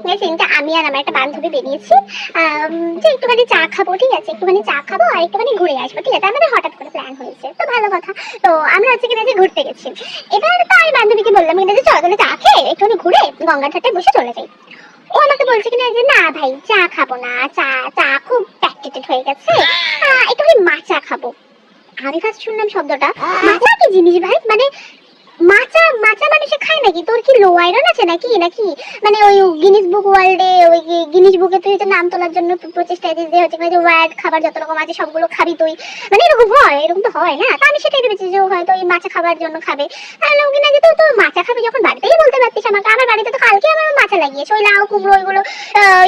সেদিনটা আমি আর আমার একটা বান্ধবী বেরিয়েছি যে একটুখানি চা খাবো, ঠিক আছে, একটুখানি চা খাবো আর একটুখানি ঘুরে আসবো, ঠিক আছে। আমাদের হঠাৎ করে প্ল্যান হয়েছে, তো ভালো কথা। তো আমরা হচ্ছে কিনা যে ঘুরতে গেছি। এবার তো আমি বান্ধবীকে বললাম কিনা যে চল তাহলে চা খেয়ে একটুখানি ঘুরে গঙ্গার ঘাটে বসে চলে যাই। ও আমাকে বলছে কিনা যে না ভাই চা খাবো না, চা চা খুব প্যাকেটেড হয়ে গেছে, একটুখানি মাচা খাবো। আমি ফার্স্ট শুনলাম শব্দটা, মাচা কি জিনিস ভাই? মানে মাচা মাচা মানুষে খায় নাকি? তোর কি লো আয়রন আছে নাকি নাকি মানে ওই গিনিস বুক ওয়ার্ল্ডে ওই গিনিস বুকে তুই তো নাম তোলার জন্য প্রচেষ্টা দিস যে হচ্ছে যে ওয়ার্ল্ড খাবার যত রকম আছে সবগুলো খাবি তুই, মানে এরকম হয়? এরকম তো হয় না। তা আমি সেটাই ভেবেছি যে হয়তো ওই মাচা খাবার জন্য খাবে। তাহলে কিনা যে তো মাচা খাবি যখন বাড়িতেই বলতে পারতিস আমাকে। আমার বাড়িতে তো কালকে আমার মাচা লাগিয়েছে, ওই লাউ কুমড়ো ওইগুলো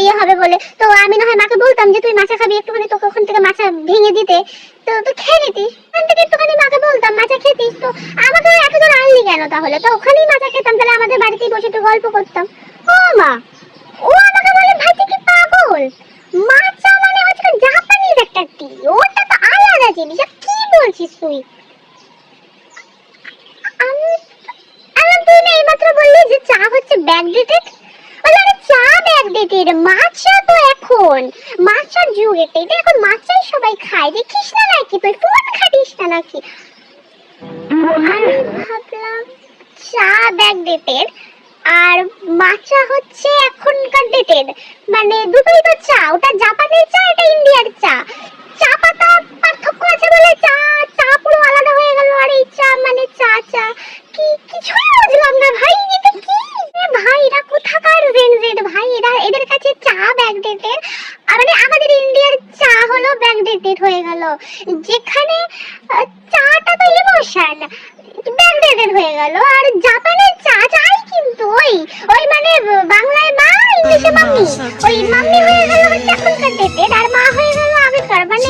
ইয়ে হবে বলে। তো আমি না হয় মাকে বলতাম যে তুই মাচা খাবি, একটুখানি তোকে ওখান থেকে মাচা ভেঙে দিতে, তো তুই খেয়ে নিতিস। ওখান থেকে একটুখানি মাকে বলতাম মাচা খেতিস। তো আমাকে এত দূর আনলি কেন তাহলে? তো ওখানেই মাচা খেতাম, তাহলে আমাদের বাড়িতেই বসে একটু গল্প করতাম। ও মা, ও আমাকে বলে ভাই তুই কি পাগল? মাচা মানে হচ্ছে জাপানিজ একটা টি, ওটা তো আলাদা জিনিস। কি বলছিস তুই? আমি আমি তুই না এইমাত্র বললি যে চা হচ্ছে ব্যাকডেটেড। আরে চা ব্যাকডেটেড, মাচা তো এখন মাচার যুগ, এটা এখন মাচাই সবাই খায়। দেখিস না নাকি তুই? ফোন ঘাটিস না নাকি? আমি ভাবলাম চা ব্যাকডেটেড আর মাচা হচ্ছে এখনকার ডেটেড, মানে দুটোই তো চা। ওটা জাপানের চা, এটা ইন্ডিয়ার চা। চা পাতা পার্থক্য আছে বলে চা চা পুরো আলাদা হয়ে গেল, আর এই চা মানে চা চা কি কিছুই বুঝলাম না ভাই। এটা কি ভাই? এরা কোথাকার জেনজেড ভাই? এদের কাছে চা ব্যাকডেটেড, মানে আমাদের ইন্ডিয়ার চা হলো ব্যাকডেটেড হয়ে গেল, যেখানে চাটা তো ইমোশন ব্যাকডেটেড হয়ে গেল। আর জাপানের চা চাই কিন্তু ওই ওই মানে বাংলায় মা ইংলিশে মাম্মি, ওই মাম্মি হয়ে গেল হচ্ছে এখনকার ডেটেড আর মা হয়ে গেল আগেকার, মানে